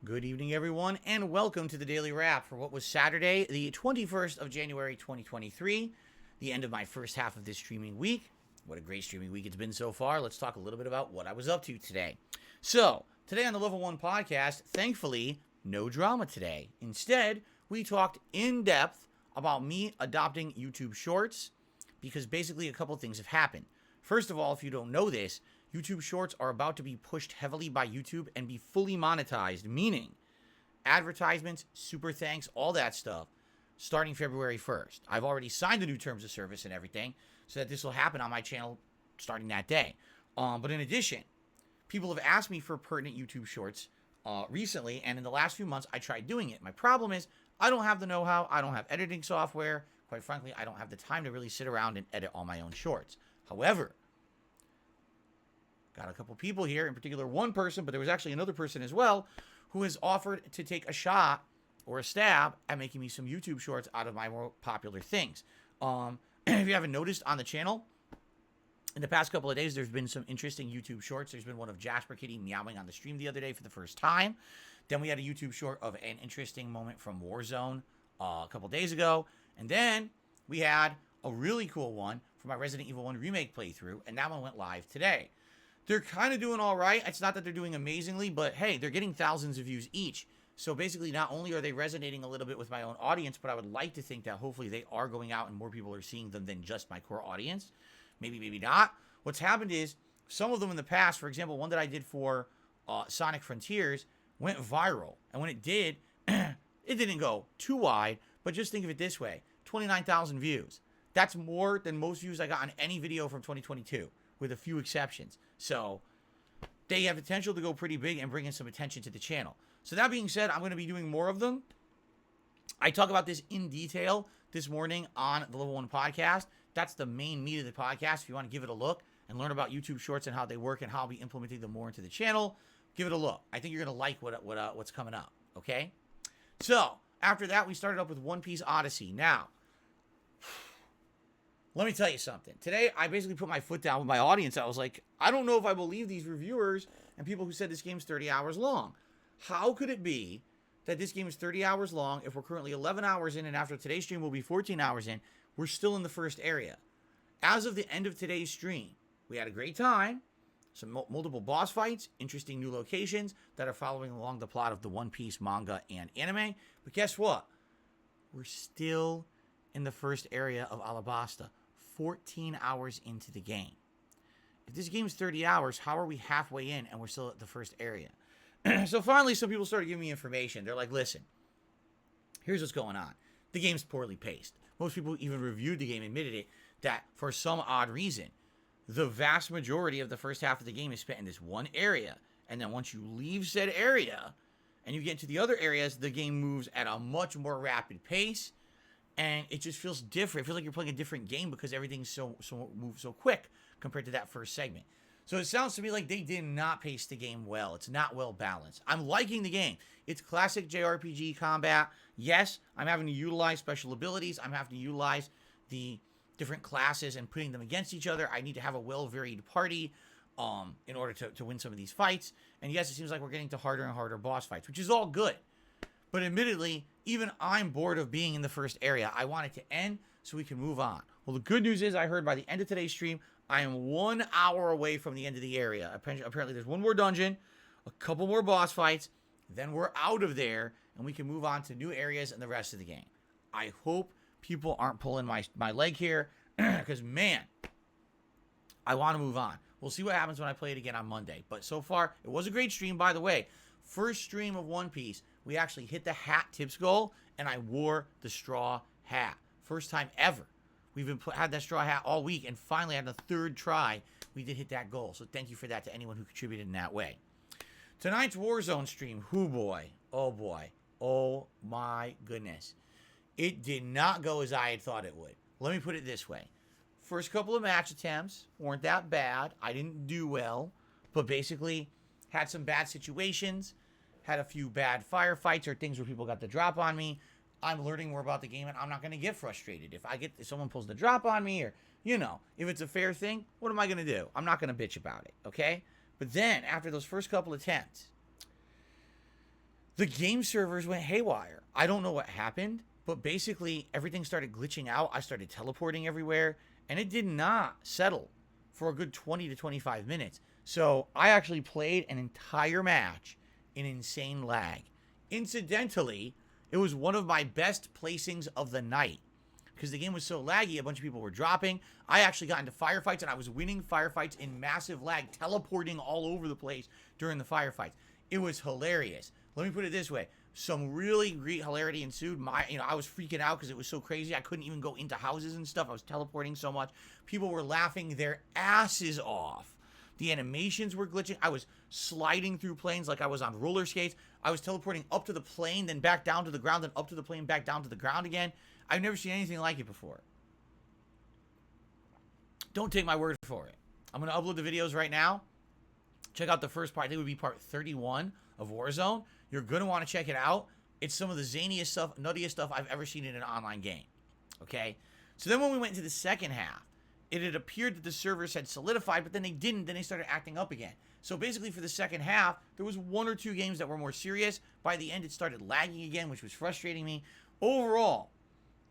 Good evening, everyone, and welcome to the Daily Wrap for what was Saturday, the 21st of January, 2023, the end of my first half of this streaming week. What a great streaming week it's been so far. Let's talk a little bit about what I was up to today. So, today on the Level 1 podcast, thankfully, no drama today. Instead, we talked in depth about me adopting YouTube Shorts, because basically a couple things have happened. First of all, if you don't know this, YouTube Shorts are about to be pushed heavily by YouTube and be fully monetized, meaning advertisements, super thanks, all that stuff, starting February 1st. I've already signed the new terms of service and everything, so that this will happen on my channel starting that day. But in addition, people have asked me for pertinent YouTube Shorts recently, and in the last few months, I tried doing it. My problem is I don't have the know-how, I don't have editing software. Quite frankly, I don't have the time to really sit around and edit all my own shorts. However, got a couple people here, in particular one person, but there was actually another person as well, who has offered to take a shot or a stab at making me some YouTube Shorts out of my more popular things. If you haven't noticed on the channel, in the past couple of days, there's been some interesting YouTube Shorts. There's been one of Jasper Kitty meowing on the stream the other day for the first time. Then we had a YouTube Short of an interesting moment from Warzone a couple days ago. And then we had a really cool one for my Resident Evil 1 remake playthrough, and that one went live today. They're kind of doing all right. It's not that they're doing amazingly, but hey, they're getting thousands of views each. So basically, not only are they resonating a little bit with my own audience, but I would like to think that hopefully they are going out and more people are seeing them than just my core audience. Maybe, maybe not. What's happened is some of them in the past, for example, one that I did for Sonic Frontiers went viral. And when it did, it didn't go too wide, but just think of it this way. 29,000 views. That's more than most views I got on any video from 2022, with a few exceptions. So they have potential to go pretty big and bring in some attention to the channel. So that being said, I'm going to be doing more of them. I talk about this in detail this morning on the Level 1 podcast. That's the main meat of the podcast. If you want to give it a look and learn about YouTube Shorts and how they work and how I'll be implementing them more into the channel, give it a look. I think you're going to like what's coming up, okay? So after that, we started up with Piece Odyssey. Now, let me tell you something. Today, I basically put my foot down with my audience. I was like, I don't know if I believe these reviewers and people who said this game's 30 hours long. How could it be that this game is 30 hours long if we're currently 11 hours in, and after today's stream we'll be 14 hours in, we're still in the first area? As of the end of today's stream, we had a great time, some multiple boss fights, interesting new locations that are following along the plot of the One Piece manga and anime. But guess what? We're still in the first area of Alabasta, 14 hours into the game. If this game is 30 hours, how are we halfway in and we're still at the first area? So finally, some people started giving me information. They're like, listen, here's what's going on. The game's poorly paced. Most people who even reviewed the game admitted it, that for some odd reason, the vast majority of the first half of the game is spent in this one area. And then once you leave said area and you get into the other areas, the game moves at a much more rapid pace. And it just feels different. It feels like you're playing a different game because everything's moves so quick compared to that first segment. So it sounds to me like they did not pace the game well. It's not well balanced. I'm liking the game. It's classic JRPG combat. Yes, I'm having to utilize special abilities. I'm having to utilize the different classes and putting them against each other. I need to have a well-varied party in order to win some of these fights. And yes, it seems like we're getting to harder and harder boss fights, which is all good. But admittedly, even I'm bored of being in the first area. I want it to end so we can move on. Well, the good news is I heard by the end of today's stream, I am 1 hour away from the end of the area. Apparently, there's one more dungeon, a couple more boss fights, then we're out of there, and we can move on to new areas and the rest of the game. I hope people aren't pulling my leg here, because, man, I want to move on. We'll see what happens when I play it again on Monday. But so far, it was a great stream, by the way. First stream of One Piece, we actually hit the hat tips goal, and I wore the straw hat. First time ever. We've had that straw hat all week, and finally, on the third try, we did hit that goal. So thank you for that to anyone who contributed in that way. Tonight's Warzone stream, oh boy, oh my goodness. It did not go as I had thought it would. Let me put it this way. First couple of match attempts weren't that bad. I didn't do well, but basically had some bad situations, had a few bad firefights or things where people got the drop on me. I'm learning more about the game, and I'm not going to get frustrated. If someone pulls the drop on me, or, if it's a fair thing, what am I going to do? I'm not going to bitch about it, okay? But then, after those first couple attempts, the game servers went haywire. I don't know what happened, but basically everything started glitching out. I started teleporting everywhere, and it did not settle for a good 20 to 25 minutes. So I actually played an entire match in insane lag. Incidentally, it was one of my best placings of the night because the game was so laggy, a bunch of people were dropping. I actually got into firefights, and I was winning firefights in massive lag, teleporting all over the place during the firefights. It was hilarious. Let me put it this way. Some really great hilarity ensued. I was freaking out because it was so crazy. I couldn't even go into houses and stuff. I was teleporting so much. People were laughing their asses off. The animations were glitching. I was sliding through planes like I was on roller skates. I was teleporting up to the plane, then back down to the ground, then up to the plane, back down to the ground again. I've never seen anything like it before. Don't take my word for it. I'm going to upload the videos right now. Check out the first part. I think it would be part 31 of Warzone. You're going to want to check it out. It's some of the zaniest stuff, nuttiest stuff I've ever seen in an online game. Okay? So then when we went into the second half, it had appeared that the servers had solidified, but then they didn't. Then they started acting up again. So basically for the second half, there was 1 or 2 games that were more serious. By the end, it started lagging again, which was frustrating me. Overall,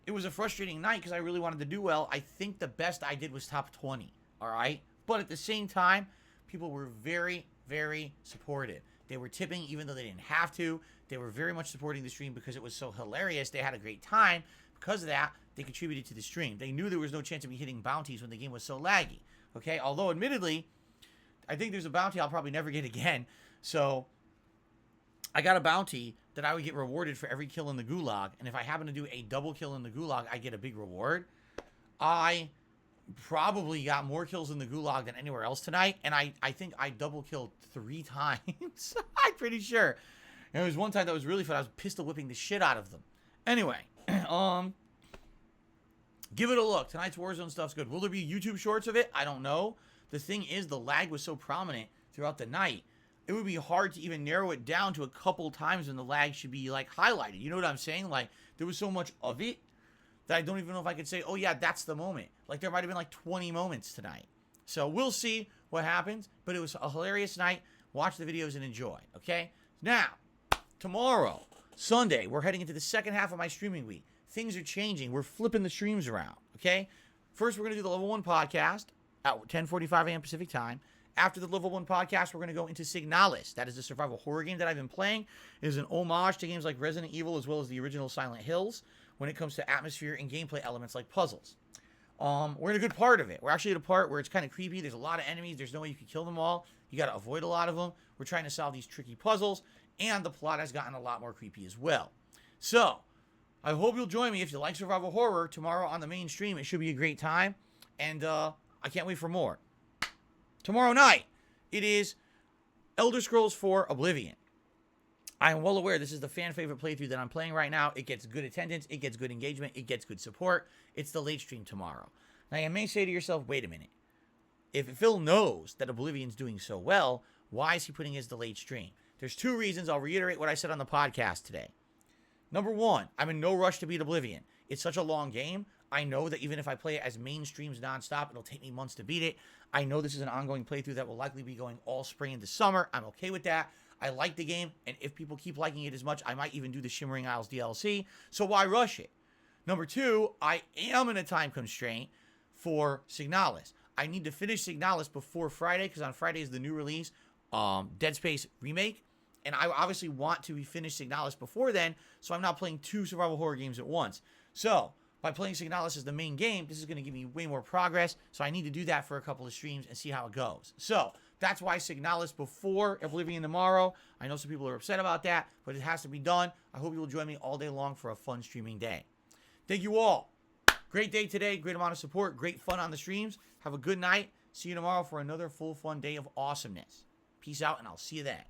it was a frustrating night because I really wanted to do well. I think the best I did was top 20. All right? But at the same time, people were very, very supportive. They were tipping even though they didn't have to. They were very much supporting the stream because it was so hilarious. They had a great time. Because of that, they contributed to the stream. They knew there was no chance of me hitting bounties when the game was so laggy. Okay? Although, admittedly, I think there's a bounty I'll probably never get again. So, I got a bounty that I would get rewarded for every kill in the gulag. And if I happen to do a double kill in the gulag, I get a big reward. I probably got more kills in the gulag than anywhere else tonight. And I think I double killed 3 times. I'm pretty sure. And there was one time that was really fun. I was pistol whipping the shit out of them. Anyway, give it a look. Tonight's Warzone stuff's good. Will there be YouTube shorts of it? I don't know. The thing is, the lag was so prominent throughout the night. It would be hard to even narrow it down to a couple times when the lag should be, like, highlighted. You know what I'm saying? Like, there was so much of it that I don't even know if I could say, oh, yeah, that's the moment. Like, there might have been, like, 20 moments tonight. So, we'll see what happens. But it was a hilarious night. Watch the videos and enjoy, okay? Now, tomorrow, Sunday, we're heading into the second half of my streaming week. Things are changing. We're flipping the streams around, okay? First, we're going to do the Level 1 podcast at 10:45 a.m. Pacific time. After the Level 1 podcast, we're going to go into Signalis. That is the survival horror game that I've been playing. It is an homage to games like Resident Evil as well as the original Silent Hills when it comes to atmosphere and gameplay elements like puzzles. We're in a good part of it. We're actually at a part where it's kind of creepy. There's a lot of enemies. There's no way you can kill them all. You got to avoid a lot of them. We're trying to solve these tricky puzzles, and the plot has gotten a lot more creepy as well. So, I hope you'll join me if you like survival horror tomorrow on the main stream. It should be a great time, and I can't wait for more. Tomorrow night, it is Elder Scrolls 4 Oblivion. I am well aware this is the fan favorite playthrough that I'm playing right now. It gets good attendance, it gets good engagement, it gets good support. It's the late stream tomorrow. Now, you may say to yourself, wait a minute. If Phil knows that Oblivion's doing so well, why is he putting his the late stream? There's 2 reasons. I'll reiterate what I said on the podcast today. Number 1, I'm in no rush to beat Oblivion. It's such a long game. I know that even if I play it as main streams nonstop, it'll take me months to beat it. I know this is an ongoing playthrough that will likely be going all spring into summer. I'm okay with that. I like the game, and if people keep liking it as much, I might even do the Shimmering Isles DLC. So why rush it? Number 2, I am in a time constraint for Signalis. I need to finish Signalis before Friday, because on Friday is the new release, Dead Space Remake. And I obviously want to finish Signalis before then, so I'm not playing 2 survival horror games at once. So, by playing Signalis as the main game, this is going to give me way more progress, so I need to do that for a couple of streams and see how it goes. So, that's why Signalis before Oblivion tomorrow. I know some people are upset about that, but it has to be done. I hope you will join me all day long for a fun streaming day. Thank you all. Great day today, great amount of support, great fun on the streams. Have a good night. See you tomorrow for another full fun day of awesomeness. Peace out, and I'll see you then.